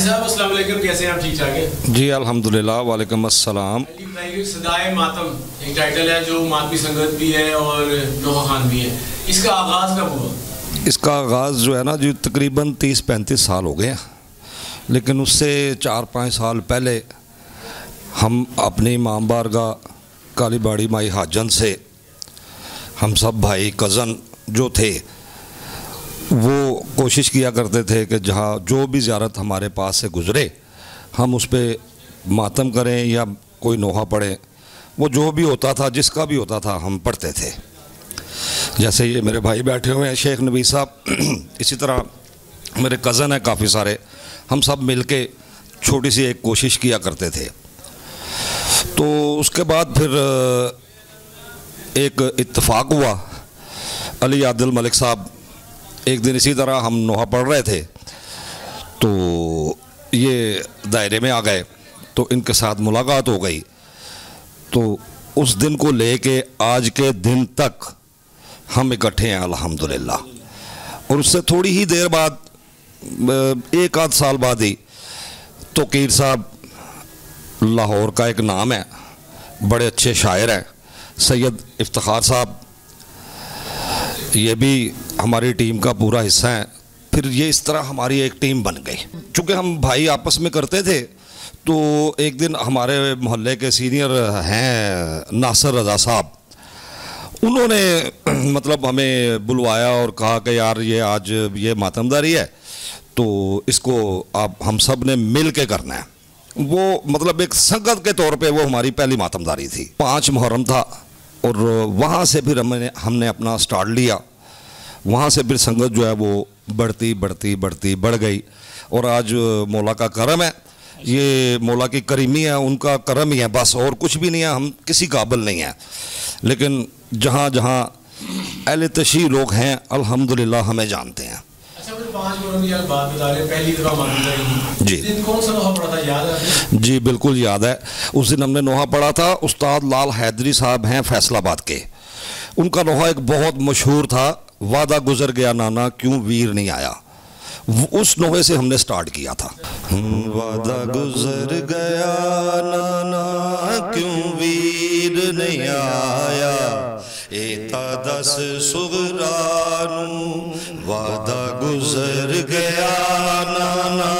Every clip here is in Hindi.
साहब अस्सलाम वालेकुम, कैसे हैं आप? ठीक ठाक है जी अल्हम्दुलिल्लाह। वालेकुम अस्सलाम। सदाए मातम एक टाइटल है जो मातमी संगत भी है और नोहा खान भी है। इसका आगाज़ कब हुआ? इसका आगाज़ जो है ना जी तकरीबन 30-35 साल हो गए हैं, लेकिन उससे 4-5 साल पहले हम अपनी इमाम बारगाह कालीबाड़ी माई हाजन से हम सब भाई कज़न जो थे वो कोशिश किया करते थे कि जहाँ जो भी ज़ियारत हमारे पास से गुज़रे हम उस पर मातम करें या कोई नोहा पढ़ें। वो जो भी होता था, जिसका भी होता था, हम पढ़ते थे। जैसे ये मेरे भाई बैठे हुए हैं शेख नबी साहब, इसी तरह मेरे कज़न हैं काफ़ी सारे, हम सब मिल के छोटी सी एक कोशिश किया करते थे। तो उसके बाद फिर एक इत्तेफाक हुआ, अली आदिल मलिक साहब एक दिन इसी तरह हम नोहा पढ़ रहे थे तो ये दायरे में आ गए, तो इनके साथ मुलाकात हो गई। तो उस दिन को लेके आज के दिन तक हम इकट्ठे हैं अल्हम्दुलिल्लाह। और उससे थोड़ी ही देर बाद, एक आध साल बाद ही, तोकीर साहब लाहौर का एक नाम है, बड़े अच्छे शायर हैं, सैयद इफ्तिखार साहब, ये भी हमारी टीम का पूरा हिस्सा है। फिर ये इस तरह हमारी एक टीम बन गई। चूँकि हम भाई आपस में करते थे तो एक दिन हमारे मोहल्ले के सीनियर हैं नासिर रज़ा साहब, उन्होंने मतलब हमें बुलवाया और कहा कि यार ये आज ये मातमदारी है तो इसको आप हम सब ने मिल के करना है। वो मतलब एक संगत के तौर पे वो हमारी पहली मातमदारी थी। 5 मुहर्रम था और वहाँ से फिर हमने अपना स्टार्ट लिया। वहाँ से फिर संगत जो है वो बढ़ती बढ़ गई और आज मौला का करम है, ये मौला की करीमी है, उनका करम ही है बस, और कुछ भी नहीं है। हम किसी काबिल नहीं हैं, लेकिन जहाँ जहाँ अहले तशरीह लोग हैं अल्हम्दुलिल्लाह हमें जानते हैं। अच्छा, 5 मुहर्रम की बात बता रहे हैं, पहली दफ़ा मातमदारी जी, दिन कौन सा नोहा पढ़ा था, याद है? जी बिल्कुल याद है। उस दिन हमने नोहा पढ़ा था, उस्ताद लाल हैदरी साहब हैं फैसलाबाद के, उनका नोहा एक बहुत मशहूर था, वादा गुजर गया नाना क्यों वीर नहीं आया। उस नोहे से हमने स्टार्ट किया था। वादा गुजर गया नाना क्यों वीर नहीं आया, एता दस सुगरानू वादा गुजर गया नाना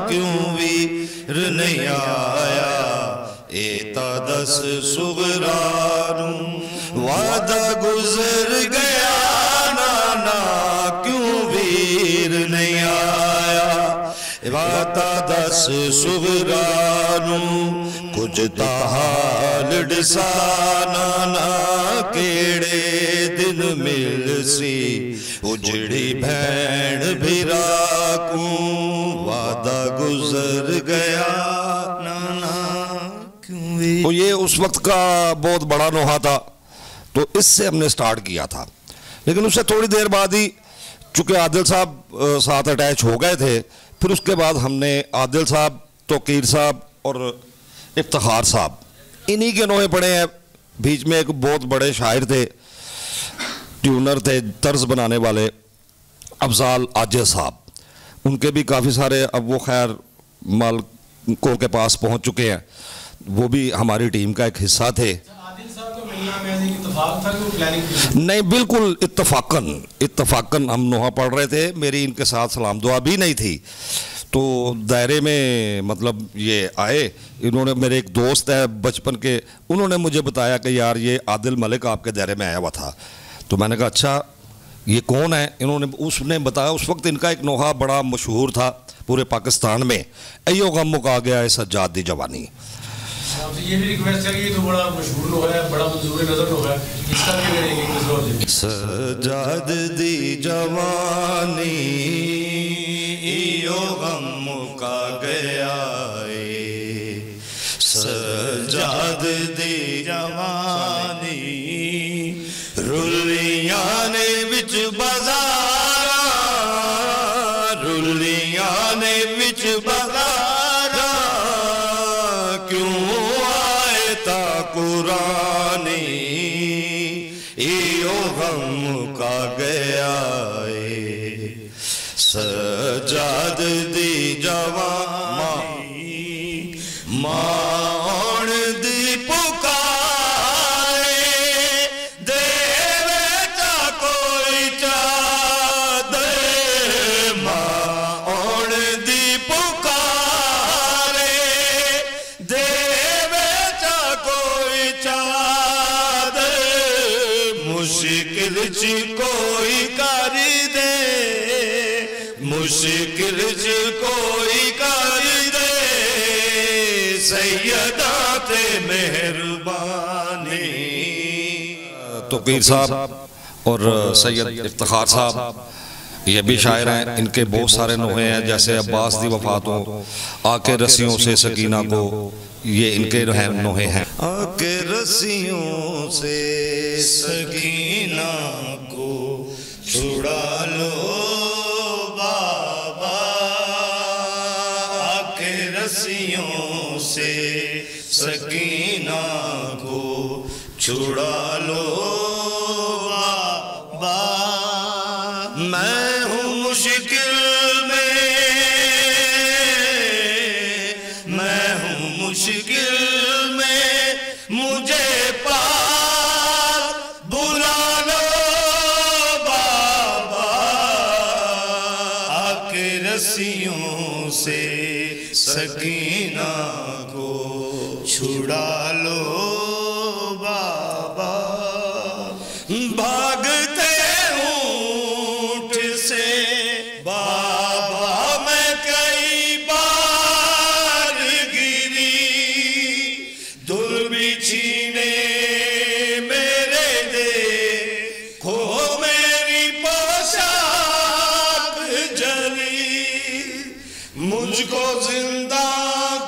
क्यों वीर नहीं आया, एता दस सुगरानू वादा गुजर गया नाना क्यों वीर नहीं आया, वादा दस सुगरानू कुछ ताल डिसा नाना केड़े दिन मिल सी उजड़ी भैन भिरा को वादा गुजर गया नाना क्यों। तो ये उस वक्त का बहुत बड़ा नोहा था, तो इससे हमने स्टार्ट किया था। लेकिन उससे थोड़ी देर बाद ही चूँकि आदिल साहब साथ अटैच हो गए थे, फिर उसके बाद हमने आदिल साहब, तोकीर साहब और इफ्तिखार साहब, इन्हीं के नोहे पड़े हैं। बीच में एक बहुत बड़े शायर थे, ट्यूनर थे, तर्ज बनाने वाले, अफजाल आजिज साहब, उनके भी काफ़ी सारे, अब वो खैर मालिकों के पास पहुंच चुके हैं, वो भी हमारी टीम का एक हिस्सा थे। नहीं, बिल्कुल इत्तफाकन हम नोहा पढ़ रहे थे, मेरी इनके साथ सलाम दुआ भी नहीं थी, तो दायरे में मतलब ये आए। इन्होंने, मेरे एक दोस्त है बचपन के, उन्होंने मुझे बताया कि यार ये आदिल मलिक आपके दायरे में आया हुआ था। तो मैंने कहा अच्छा ये कौन है? इन्होंने, उसने बताया उस वक्त इनका एक नोहा बड़ा मशहूर था पूरे पाकिस्तान में, अयो गम मुका गया है सज्जाद दी जवानी। ये भी रिक्वेस्ट है कि तो बड़ा मशहूर लोग है, बड़ा मंजूर नजर लोग है, इसका क्या करेंगे? सज्जाद दी जवानी इयो गम मुका गया है, सज्जाद दी जवानी रुलियां ने विच बाज़ारा, रुलियां ने विच बाज़ारा क्यों आए ता कुरानी इयो गम का गया है, सज्जाद दी जवानी पुकारे देवे चा कोई चादर मुश्किल च कोई कर दे मुश्किल च कोई कर दे सैयदा ते मेहरबानी। तो पीर साहब और सैयद इफ्तिखार साहब ये भी शायर हैं, इनके बहुत सारे नोहे हैं, जैसे अब्बास दी वफात हो, आके रस्सियों से सकीना को, ये इनके नोहे हैं। आके रस्सियों से सकीना को छुड़ा लो बाबा, आके रस्सियों से सकीना को छुड़ा लो बाबा। मैं हूँ मुश्किल में, मैं हूँ मुश्किल में, मुझे पार बुला लो बाबा, आके रस्सियों से सकीना को छुड़ा लो बाबा। भागते ऊंट से बाबा मैं कई बार गिरी, दुर्बिछीने मेरे देखो मेरी पोशाक जली, मुझको जिंदा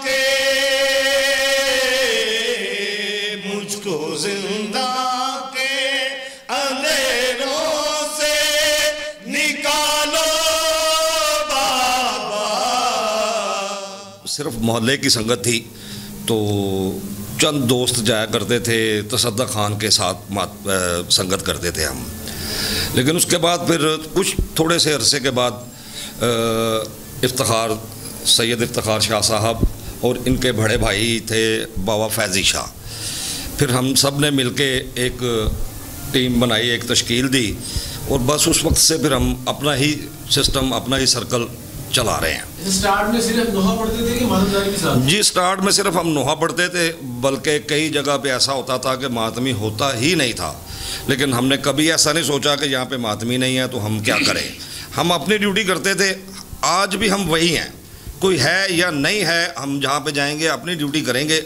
के मुझको जिंदा के अंधेरों से निकालो बाबा। सिर्फ मोहल्ले की संगत थी, तो चंद दोस्त जाया करते थे, तसद्दुक़ खान के साथ संगत करते थे हम। लेकिन उसके बाद फिर कुछ थोड़े से अरसे के बाद इफ्तिखार सैयद इफ्तिखार शाह साहब और इनके बड़े भाई थे बाबा फैज़ी शाह, फिर हम सब ने मिल के एक टीम बनाई, एक तश्कील दी, और बस उस वक्त से फिर हम अपना ही सिस्टम, अपना ही सर्कल चला रहे हैं। स्टार्ट में सिर्फ नोहा पढ़ते थे कि मातमदारी के साथ? जी, स्टार्ट में सिर्फ हम नोहा पढ़ते थे, बल्कि कई जगह पे ऐसा होता था कि मातमी होता ही नहीं था। लेकिन हमने कभी ऐसा नहीं सोचा कि यहाँ पे मातमी नहीं है तो हम क्या करें। हम अपनी ड्यूटी करते थे, आज भी हम वही हैं, कोई है या नहीं है, हम जहाँ पे जाएंगे अपनी ड्यूटी करेंगे,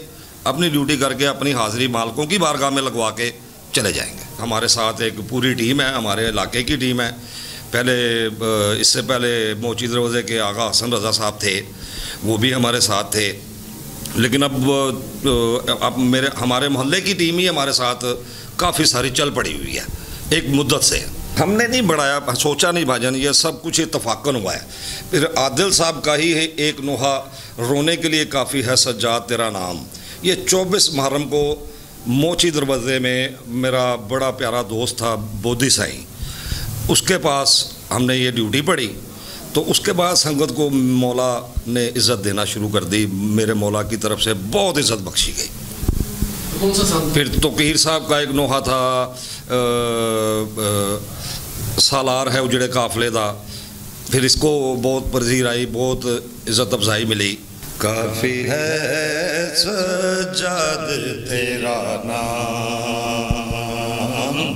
अपनी ड्यूटी करके अपनी हाज़िरी मालकों की बारगाह में लगवा के चले जाएंगे। हमारे साथ एक पूरी टीम है, हमारे इलाके की टीम है। पहले इससे पहले मोची दरवाज़े के आगा हसन रज़ा साहब थे, वो भी हमारे साथ थे। लेकिन अब हमारे मोहल्ले की टीम ही हमारे साथ काफ़ी सारी चल पड़ी हुई है एक मुद्दत से। हमने नहीं बढ़ाया, सोचा नहीं भाजन, ये सब कुछ इत्तफाकन हुआ है। फिर आदिल साहब का ही है एक नोहा, रोने के लिए काफ़ी है सज्जाद तेरा नाम। ये 24 मुहर्रम को मोची दरवाज़े में मेरा बड़ा प्यारा दोस्त था बोधी साईं, उसके पास हमने ये ड्यूटी पड़ी। तो उसके बाद संगत को मौला ने इज़्ज़त देना शुरू कर दी, मेरे मौला की तरफ से बहुत इज़्ज़त बख्शी गई। कौन सा संत? फिर तोकीर साहब का एक नोहा था, सालार है उजड़े काफले दा, फिर इसको बहुत परजीर आई, बहुत इज़्ज़त अफजाई मिली। काफ़ी है सज्जाद तेरा नाम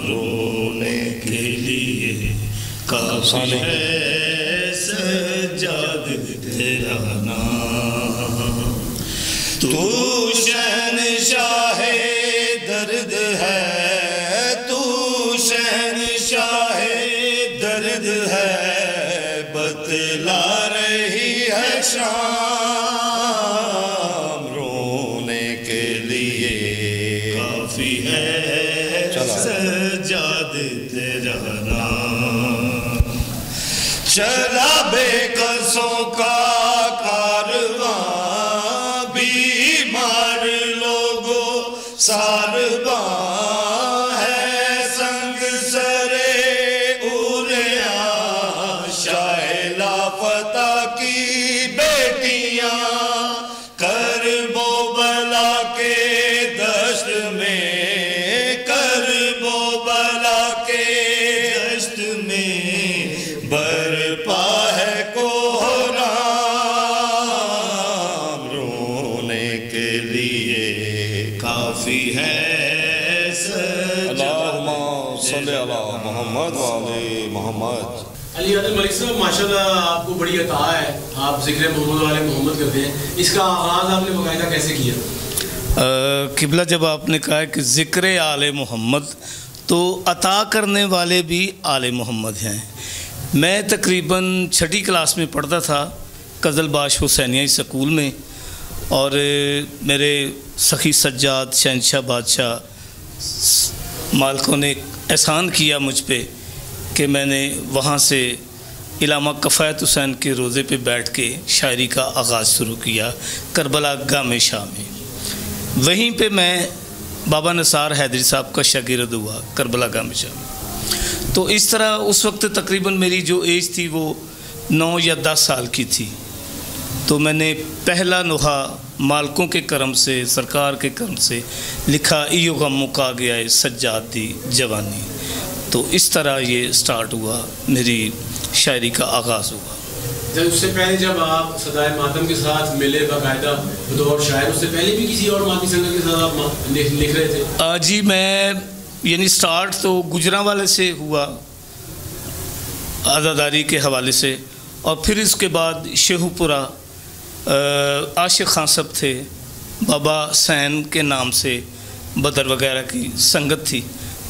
रोने के लिए, काफ़ी है सज्जाद तेरा नाम, तू शहंशाहे दर्द है, तू शहंशाहे दर्द है, बतला रही है शाम रोने के लिए, काफ़ी है सज्जाद तेरा नाम। चला बेकसों का कारवां, बीमार लोगों सारवां है, संग सरे उरिया शाहे लापता की बेटियां, करबो बला के दश्त में, करबो बला के दश्त में, बरपा है कोहराम काफी है अल्लाहुम्मा सल्ली अला मोहम्मद व आले मोहम्मद। अली आदिल मलिक साहब, माशाल्लाह आपको बड़ी अता है, आप ज़िक्र मोहम्मद वाले मोहम्मद करते हैं। इसका आगाज़ आपने बाकायदा कैसे किया? किबला, जब आपने कहा कि ज़िक्र आले मोहम्मद, तो अता करने वाले भी आले मोहम्मद हैं। मैं तकरीबन 6ठी क्लास में पढ़ता था कज़लबाश हुसैनिया स्कूल में, और मेरे सखी सज्जाद शहनशाह बादशाह मालिकों ने एहसान किया मुझ पे कि मैंने वहाँ से इलामा कफ़ायत हुसैन के रोज़े पे बैठ के शायरी का आगाज़ शुरू किया करबला गामे शाह में। वहीं पे मैं बाबा निसार हैदरी साहब का शागिर्द हुआ करबला गामे शाह में। तो इस तरह उस वक्त तकरीबन मेरी जो एज थी वो 9 या 10 साल की थी। तो मैंने पहला नुहा मालकों के करम से, सरकार के करम से लिखा, इयो गम मुका गया है सज्जाद दी जवानी। तो इस तरह ये स्टार्ट हुआ, मेरी शायरी का आगाज़ हुआ। जब उससे पहले जब आप सदाए मातम के साथ मिले बाकायदा बतौर शायर, उससे पहले भी किसी और मातमी संगत के साथ आप लिख रहे थे? जी, मैं यानी स्टार्ट तो गुजरांवाले से हुआ आज़ादारी के हवाले से, और फिर इसके बाद शेखुपुरा आशिक खान साहब थे, बाबा सैन के नाम से बदर वगैरह की संगत थी,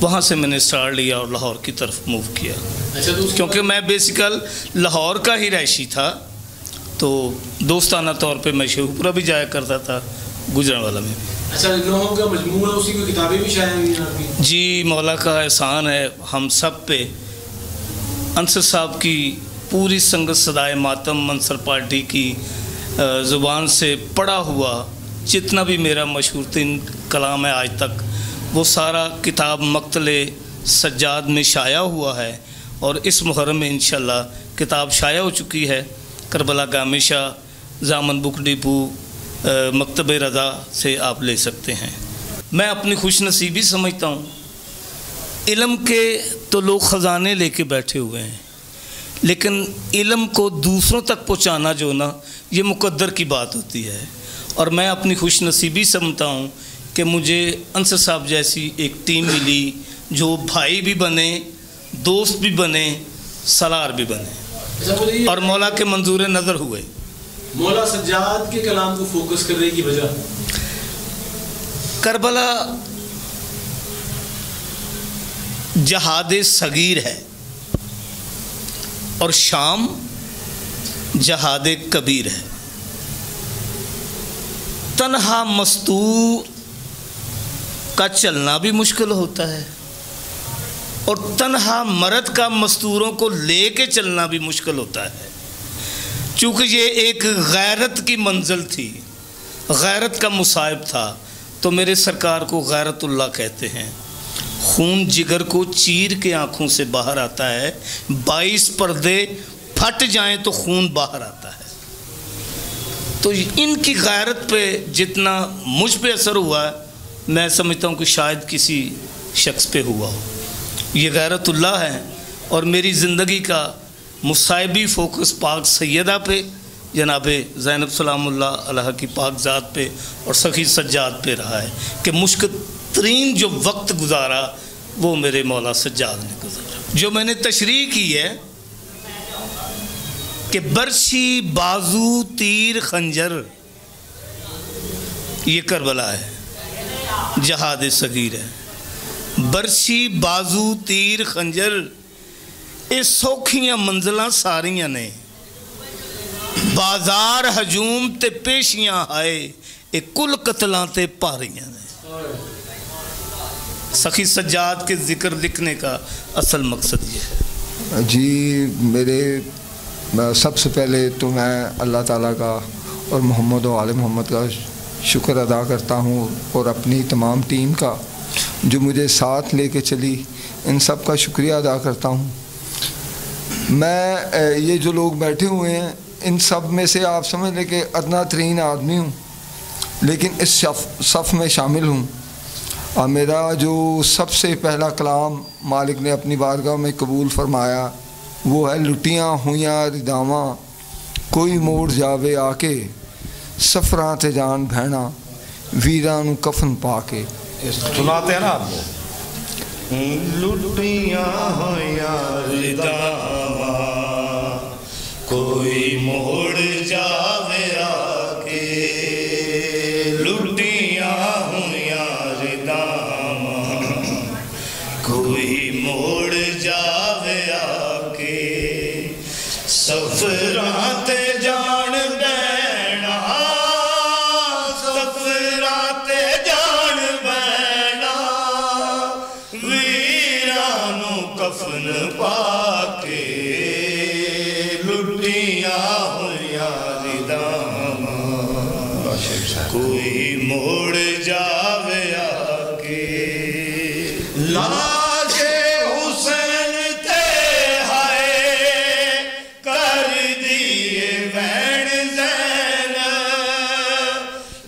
वहाँ से मैंने स्टार्ट लिया और लाहौर की तरफ मूव किया। अच्छा, तो क्योंकि मैं बेसिकल लाहौर का ही रहायशी था, तो दोस्ताना तौर पे मैं शेखुपुरा भी जाया करता था, गुजरांवाला में भी। अच्छा, लोगों का मजमूआ, उसी की किताबें भी शायद हुई हैं आपकी? जी, मौला का एहसान है हम सब पे। अंसर साहब की पूरी संगत सदाए मातम मंसर पार्टी की ज़ुबान से पढ़ा हुआ जितना भी मेरा मशहूर तीन कलाम है आज तक, वो सारा किताब मक्तले सज्जाद में शाया हुआ है, और इस मुहर्रम में इंशाल्लाह किताब शाया हो चुकी है। करबला गामे शाह जामन बुक डिपो मकतब रज़ा से आप ले सकते हैं। मैं अपनी खुशनसीबी समझता हूँ, इल्म के तो लोग ख़जाने लेके बैठे हुए हैं, लेकिन इल्म को दूसरों तक पहुँचाना जो ना, ये मुकद्दर की बात होती है। और मैं अपनी खुशनसीबी समझता हूँ कि मुझे अंसर साहब जैसी एक टीम मिली जो भाई भी बने, दोस्त भी बने, सलार भी बने, और मौला के मंजूर नज़र हुए। मौला सज्जाद के कलाम को फोकस करने की वजह? करबला जहाद सगीर है और शाम जहाद कबीर है। तन्हा मस्तूर का चलना भी मुश्किल होता है, और तन्हा मर्द का मस्तूरों को लेके चलना भी मुश्किल होता है। चूँकि ये एक गैरत की मंजिल थी, गैरत का मुसाहिब था, तो मेरे सरकार को गैरतुल्लाह कहते हैं। खून जिगर को चीर के आँखों से बाहर आता है, 22 पर्दे फट जाएं तो खून बाहर आता है। तो इनकी गैरत पे जितना मुझ पे असर हुआ है, मैं समझता हूँ कि शायद किसी शख्स पे हुआ हो। ये गैरतुल्लाह है, और मेरी ज़िंदगी का मुसाइबी फ़ोकस पाक सैयदा पे, जनाब ज़ैनब सलामुल्लाह अलैहा की पाक ज़ात पे और सखी सज्जाद पे रहा है कि मुश्किल तरीन जो वक्त गुजारा वो मेरे मौला सज्जाद ने गुजारा। जो मैंने तशरीह की है कि बरछी बाजू तीर खंजर, ये करबला है, जहाद सगीर है। बरछी बाजू तीर खंजर, ये सौखियां मंजिलां सारियां ने, बाजार हजूम ते पेशियां आए, ये कुल कतलां ते पारियां ने। सखी सज्जाद के ज़िक्र लिखने का असल मकसद ये है। जी, मेरे सबसे पहले तो मैं अल्लाह ताला का और मोहम्मद और आले मोहम्मद का शुक्र अदा करता हूँ, और अपनी तमाम टीम का जो मुझे साथ लेके चली, इन सब का शुक्रिया अदा करता हूँ। मैं ये जो लोग बैठे हुए हैं, इन सब में से आप समझ लें कि अदना तरीन आदमी हूँ, लेकिन इस सफ़ में शामिल हूँ। और मेरा जो सबसे पहला कलाम मालिक ने अपनी बारगाह में कबूल फरमाया वो है, लुटियाँ हुइयाँ रिदावां कोई मोड़ जावे आके, सफरां ते जान भैना वीरां नूं कफन पा के। सुनाते हैं ना आपको। लुटियां हो यार दावा, कोई मोड़ जावे आके, लुटियां हो यार दावा, कोई मोड़ जावे आके, सफरां ते जान बैना, सफरां ते जान बैना, वीरानू कफन पाके, लुटियां हो यार दामा, कोई मोड़ जावे आके, लाशे हुसैन ते हाय कर दिए वैन ज़ैन,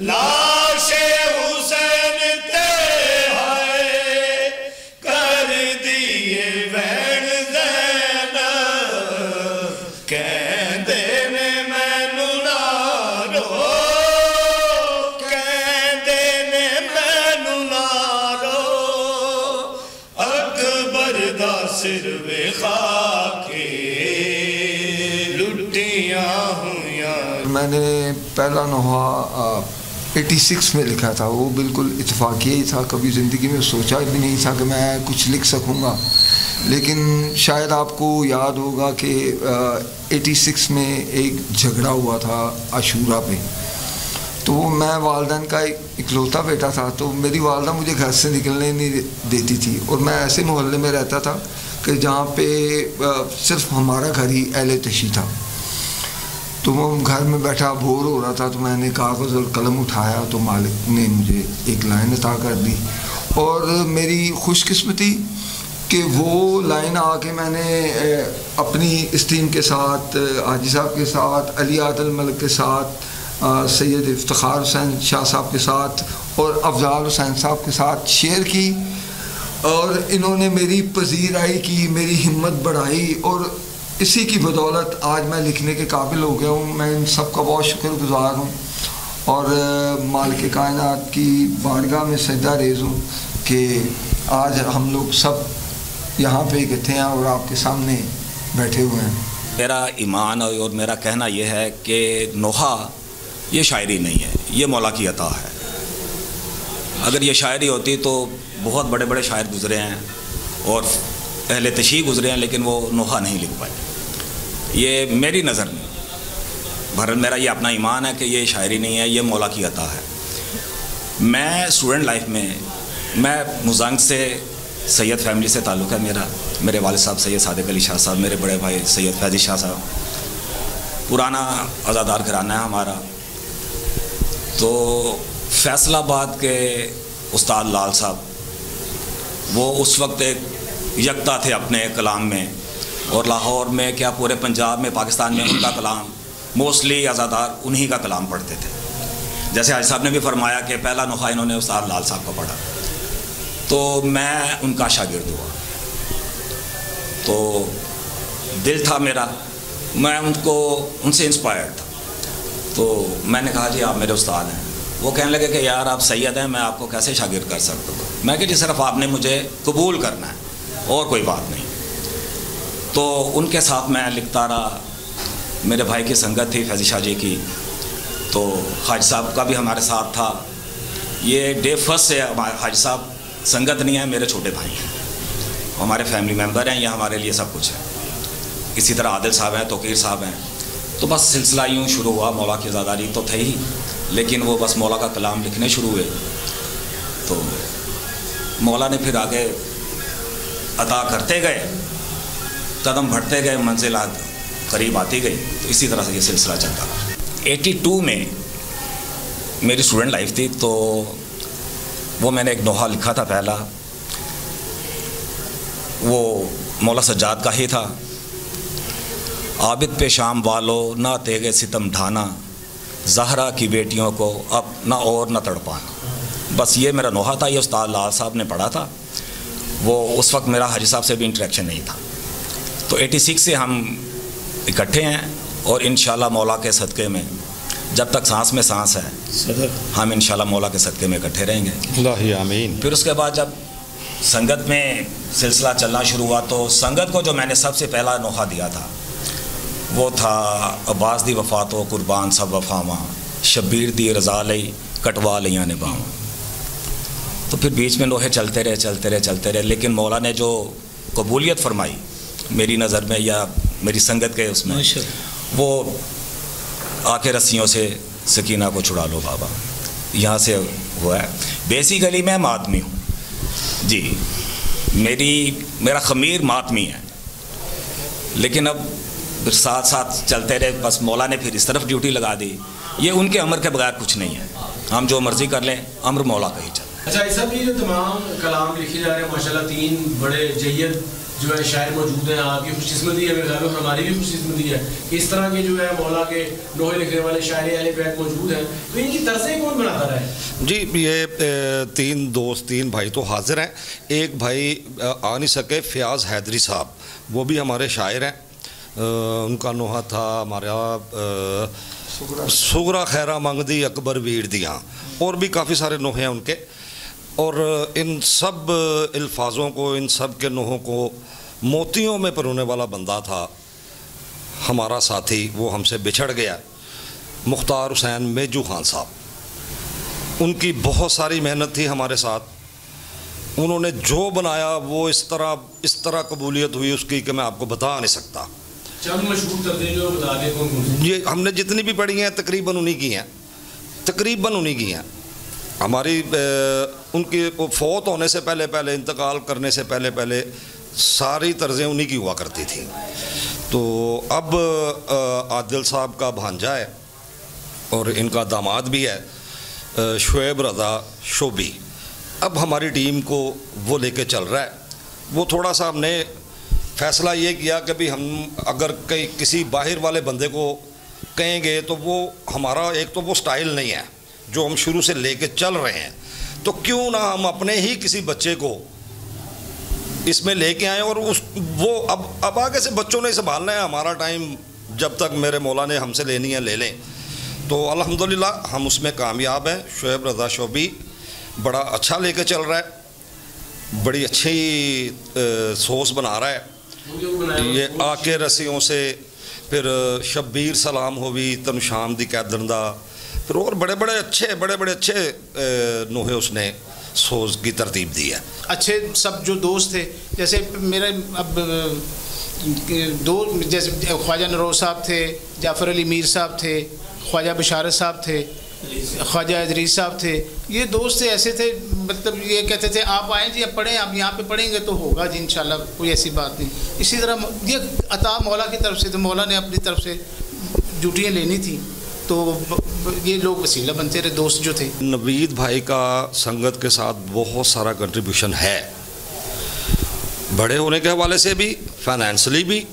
लाशे हुसैन ते हाय कर दिए वैन ज़ैन, कहंदे ने मैनू ना रो, कहंदे ने मैनू ना रो, अकबर दा सिर विखा के, लुटियां हुइयां। मैंने पहला नोहा 86 में लिखा था। वो बिल्कुल इत्तेफाकी ही था, कभी ज़िंदगी में सोचा भी नहीं था कि मैं कुछ लिख सकूँगा। लेकिन शायद आपको याद होगा कि 86 में एक झगड़ा हुआ था आशूरा पे। तो मैं वालदैन का इकलौता बेटा था, तो मेरी वालदा मुझे घर से निकलने नहीं देती थी। और मैं ऐसे मोहल्ले में रहता था कि जहाँ पे सिर्फ हमारा घर ही अहले तशी था। तो वो घर में बैठा बोर हो रहा था, तो मैंने कागज़ और कलम उठाया, तो मालिक ने मुझे एक लाइन अता कर दी। और मेरी खुशकिस्मती कि वो लाइन आके मैंने अपनी इस्टीम के साथ, हाजी साहब के साथ, अली आदल मलिक के साथ, सैयद इफ्तिखार हुसैन शाह साहब के साथ और अफजाल हुसैन साहब के साथ शेयर की। और इन्होंने मेरी पजीराई की, मेरी हिम्मत बढ़ाई, और इसी की बदौलत आज मैं लिखने के काबिल हो गया हूँ। मैं इन सब का बहुत शुक्रगुज़ार हूँ और मालिक कायनात की बारगाह में सजदा रेज़ हूँ कि आज हम लोग सब यहाँ पे इकट्ठे हैं और आपके सामने बैठे हुए हैं। मेरा ईमान और मेरा कहना यह है कि नोहा ये शायरी नहीं है, ये मौला की अता है। अगर ये शायरी होती तो बहुत बड़े बड़े शायर गुज़रे हैं और अहले तशीह गुज़रे हैं, लेकिन वो नोहा नहीं लिख पाए। ये मेरी नज़र में भर मेरा ये अपना ईमान है कि ये शायरी नहीं है, ये मौला की अता है। मैं स्टूडेंट लाइफ में, मैं मुज़ंग से सैयद फैमिली से ताल्लुक़ है मेरा। मेरे वालिद साहब सैयद सादिक अली शाह साहब, मेरे बड़े भाई सैयद फैज़ी शाह साहब, पुराना आज़ादार घराना है हमारा। तो फैसलाबाद के उस्ताद लाल साहब, वो उस वक्त एक यकता थे अपने कलाम में, और लाहौर में क्या पूरे पंजाब में, पाकिस्तान में उनका कलाम मोस्टली आज़ादार उन्हीं का कलाम पढ़ते थे। जैसे हाजी साहब ने भी फरमाया कि पहला नोहा इन्होंने उस्ताद लाल साहब का पढ़ा, तो मैं उनका शागिर्द हुआ। तो दिल था मेरा, मैं उनसे इंस्पायर्ड था। तो मैंने कहा जी आप मेरे उस्ताद हैं। वो कहने लगे कि यार आप सैयद हैं, मैं आपको कैसे शागिर्द कर सकता हूँ। मैं कि जी सिर्फ आपने मुझे कबूल करना है और कोई बात नहीं। तो उनके साथ मैं लिखता रहा। मेरे भाई की संगत थी फैज़ी शाह जी की, तो हाजी साहब का भी हमारे साथ था। ये डे फर्स्ट से हाजी साहब संगत नहीं है, मेरे छोटे भाई हैं, हमारे फैमिली मेम्बर हैं, ये हमारे लिए सब कुछ है। इसी तरह आदिल साहब हैं, तोकीर साहब हैं। तो बस सिलसिला यूँ शुरू हुआ। मौला की ज़ादारी तो थे ही, लेकिन वो बस मौला का कलाम लिखने शुरू हुए। तो मौला ने फिर आगे अता करते गए, कदम बढ़ते गए, मंजिल करीब आती गई। तो इसी तरह से ये सिलसिला चलता रहा। 82 में मेरी स्टूडेंट लाइफ थी, तो वो मैंने एक नोहा लिखा था पहला, वो मौला सज्जाद का ही था। आबिद पे शाम वालों ना तेगे सितम ढाना, ज़हरा की बेटियों को अब ना और ना तड़पाना। बस ये मेरा नोहा था, ये उस्ताद लाल साहब ने पढ़ा था। वो उस वक्त मेरा हाजी साहब से भी इंटरेक्शन नहीं था। तो 86 से हम इकट्ठे हैं और इंशाल्लाह मौला के सदक़े में जब तक सांस में सांस है हम इंशाल्लाह मौला के सदक़े में इकट्ठे रहेंगे। अल्लाह आमीन। फिर उसके बाद जब संगत में सिलसिला चलना शुरू हुआ तो संगत को जो मैंने सबसे पहला नोहा दिया था वो था अब्बास दी वफा तो कुर्बान सब वफावा, शब्बीर दी रज़ा लई कटवा लिया निभावा। तो फिर बीच में नोहे चलते रहे, लेकिन मौला ने जो कबूलियत फरमाई मेरी नज़र में या मेरी संगत के उसमें, वो आके रस्सियों से सकीना को छुड़ा लो बाबा, यहाँ से हुआ है। बेसिकली मैं मातमी हूँ जी, मेरा ख़मीर मातमी है, लेकिन अब फिर साथ साथ चलते रहे। बस मौला ने फिर इस तरफ ड्यूटी लगा दी, ये उनके अमर के बगैर कुछ नहीं है, हम जो मर्ज़ी कर लें, अमर मौला का ही चल। अच्छा, इस सब ये जो तमाम कलाम लिखे जा रहे हैं माशाल्लाह, 3 बड़े जय्यद जो है शायर मौजूद हैं, आपकी खुशकिस्मती है, मेरे ख्याल में हमारी भी खुशकिस्मती है, इस तरह के जो है मौला के नोहे लिखने वाले शायर अहले बैत मौजूद हैं। तो इनकी तर्ज़ें कौन बनाता रहा है? जी, ये 3 दोस्त 3 भाई तो हाजिर हैं। एक भाई आ नहीं सके, फ़याज़ हैदरी साहब, वो भी हमारे शायर हैं। उनका नोहा था हमारा सुगरा खैरा मंगदी अकबर वीर दियाँ, और भी काफ़ी सारे नोहे हैं उनके। और इन सब अल्फाजों को, इन सब के नोहों को मोतियों में परोने वाला बंदा था हमारा साथी, वो हमसे बिछड़ गया, मुख्तार हुसैन मेजू खान साहब। उनकी बहुत सारी मेहनत थी हमारे साथ, उन्होंने जो बनाया वो इस तरह कबूलियत हुई उसकी कि मैं आपको बता नहीं सकता। चंद मशहूर तर्ज़ें जो बता दें कौन? ये हमने जितनी भी पढ़ी हैं तकरीबन उन्हीं की हैं। हमारी उनके फ़ौत होने से पहले, इंतकाल करने से पहले सारी तर्ज़ें उन्हीं की हुआ करती थी। तो अब आदिल साहब का भांजा है और इनका दामाद भी है शुएब रज़ा शोबी। अब हमारी टीम को वो लेके चल रहा है। वो थोड़ा सा हमने फ़ैसला ये किया कि भाई हम अगर किसी बाहर वाले बंदे को कहेंगे तो वो हमारा एक तो वो स्टाइल नहीं है जो हम शुरू से लेके चल रहे हैं, तो क्यों ना हम अपने ही किसी बच्चे को इसमें लेके आएँ। और वो अब आगे से बच्चों ने संभालना है, हमारा टाइम जब तक मेरे मौला ने हमसे लेनी है ले लें। तो अल्हम्दुलिल्लाह हम उसमें कामयाब हैं। शुएब रज़ा शोबी बड़ा अच्छा लेके चल रहा है, बड़ी अच्छी सोस बना रहा है। ये आके रस्सियों से, फिर शब्बीर सलाम होवी तनु शाम दी कैदन दा, फिर और बड़े बड़े अच्छे नोहे उसने सोज की तरतीब दी है। अच्छे सब जो दोस्त थे, जैसे मेरे अब दो, जैसे ख्वाजा नरोज साहब थे, जाफ़र अली मीर साहब थे, ख्वाजा बशारत साहब थे, ख्वाजा इदरीस साहब थे। ये दोस्त ऐसे थे, मतलब ये कहते थे आप आएँ जी, अब पढ़ें, आप यहाँ पे पढ़ेंगे तो होगा जी इंशाल्लाह, कोई ऐसी बात नहीं। इसी तरह ये अता मौला की तरफ से, तो मौला ने अपनी तरफ से ड्यूटियाँ लेनी थी, तो ये लोग वसीला बनते रहे दोस्त जो थे। नवीद भाई का संगत के साथ बहुत सारा कंट्रीब्यूशन है, बड़े होने के हवाले से भी, फाइनेंशली भी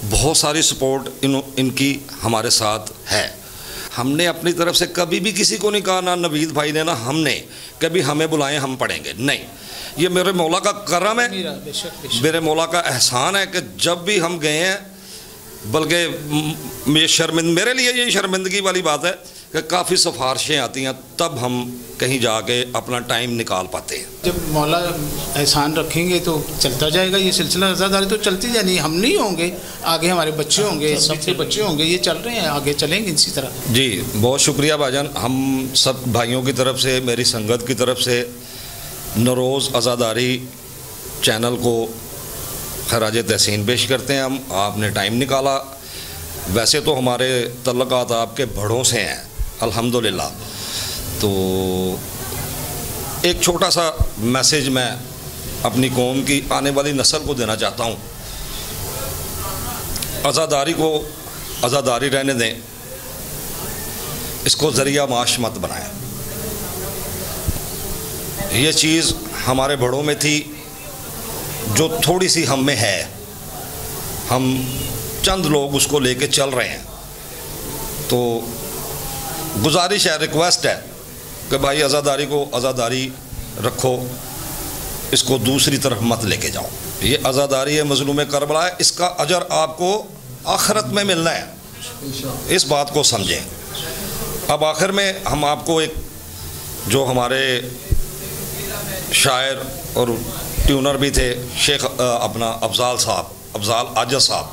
बहुत सारी सपोर्ट इनकी हमारे साथ है। हमने अपनी तरफ से कभी भी किसी को नहीं कहा, ना नवीद भाई ने ना हमने कभी हमें बुलाएं हम पढ़ेंगे, नहीं। ये मेरे मौला का करम है, मेरे मौला का एहसान है कि जब भी हम गए हैं, बल्कि मेरे लिए ये शर्मिंदगी वाली बात है कि काफ़ी सिफारिशें आती हैं, तब हम कहीं जाके अपना टाइम निकाल पाते हैं। जब मौला एहसान रखेंगे तो चलता जाएगा ये सिलसिला, रज़ादारी तो चलती जानी, हम नहीं होंगे, आगे हमारे बच्चे होंगे, सबके बच्चे होंगे, ये चल रहे हैं, आगे चलेंगे इसी तरह। जी बहुत शुक्रिया भाईजान, हम सब भाइयों की तरफ से, मेरी संगत की तरफ से नरोज़ आज़ादारी चैनल को खराज तहसीन पेश करते हैं। हम आपने टाइम निकाला, वैसे तो हमारे तल्लुकात आपके बड़ों से हैं अल्हम्दुलिल्लाह, तो एक छोटा सा मैसेज मैं अपनी कौम की आने वाली नस्ल को देना चाहता हूँ। आज़ादारी को आज़ादारी रहने दें, इसको ज़रिया माश मत बनाएं। ये चीज़ हमारे बड़ों में थी जो थोड़ी सी हम में है, हम चंद लोग उसको लेके चल रहे हैं। तो गुजारिश है, रिक्वेस्ट है कि भाई आज़ादारी को आज़ादारी रखो, इसको दूसरी तरफ मत लेके जाओ। ये आज़ादारी है, मज़लूम करबला है, इसका अजर आपको आखिरत में मिलना है, इस बात को समझें। अब आखिर में हम आपको एक जो हमारे शायर और ट्यूनर भी थे शेख अपना अफजाल आजज साहब,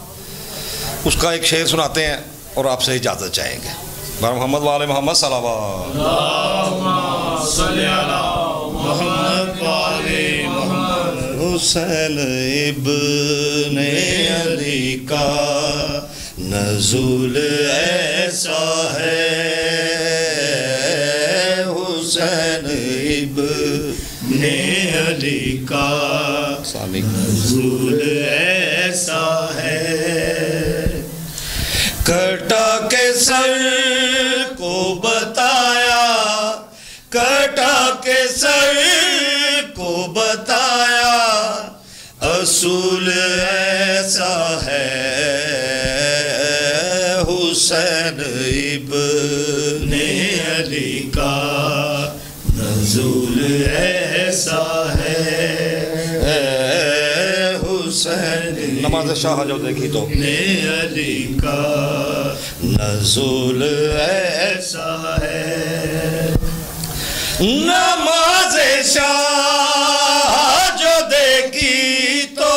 उसका एक शेर सुनाते हैं और आपसे इजाज़त चाहेंगे। मोहम्मद वाले मोहम्मद हुसैन इब्ने अली का नज़ुल ऐसा है, हुसैन इब्ने अली का नज़ुल ऐसा है। कटा के सर को बताया, कटा के सर को बताया, असूल ऐसा है, हुसैन इब्ने अली का नज़ुल ऐसा है, हुसैन नमाज शाह जो देखी तो अली का नज़ुल ऐसा है। नमाज शाह जो देखी तो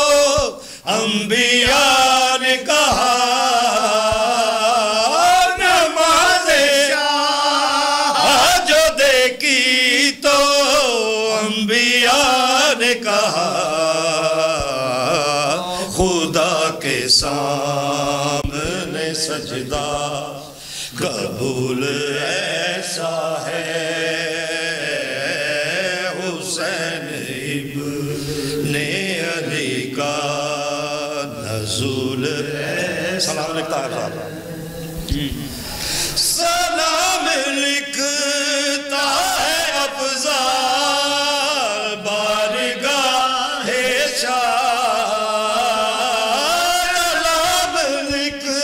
अंबिया ने कहा, नमाज शाह जो देखी तो अंबिया ने कहा, खुदा के सामने सजदा कबूल ऐसा है, हुसैन इब्ने अली का नज़ुल सलाम लिखता है साहब। सलाम लिखता है अफ़ज़ाल बारगाहे शाह, सलाम लिखता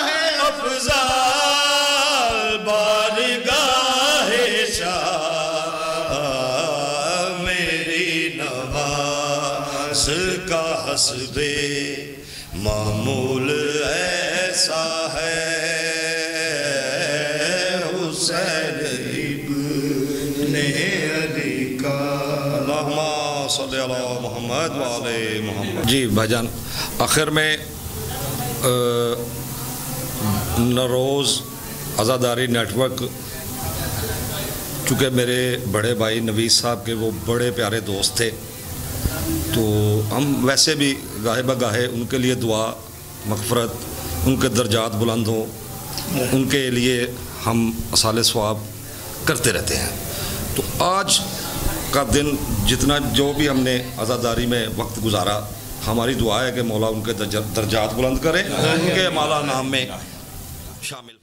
है अफ़ज़ाल बारगाहे शाह, मेरी नवाज़ का हस्बे मामूल ऐसा है, हुसैन इब्ने अली का। अल्लाहुम्मा सल्ली अला मोहम्मद व आले मोहम्मद। जी भाईजान, आखिर में नरोज़ आज़ादारी नेटवर्क, चूँकि मेरे बड़े भाई नवीस साहब के वो बड़े प्यारे दोस्त थे, तो हम वैसे भी गाहे बगाहे उनके लिए दुआ मग़फ़रत, उनके दर्जात बुलंद हों, उनके लिए हम असाले सवाब करते रहते हैं। तो आज का दिन जितना जो भी हमने आज़ादारी में वक्त गुजारा, हमारी दुआ है कि मौला उनके दर्जात बुलंद करे, उनके माला नाम में शामिल।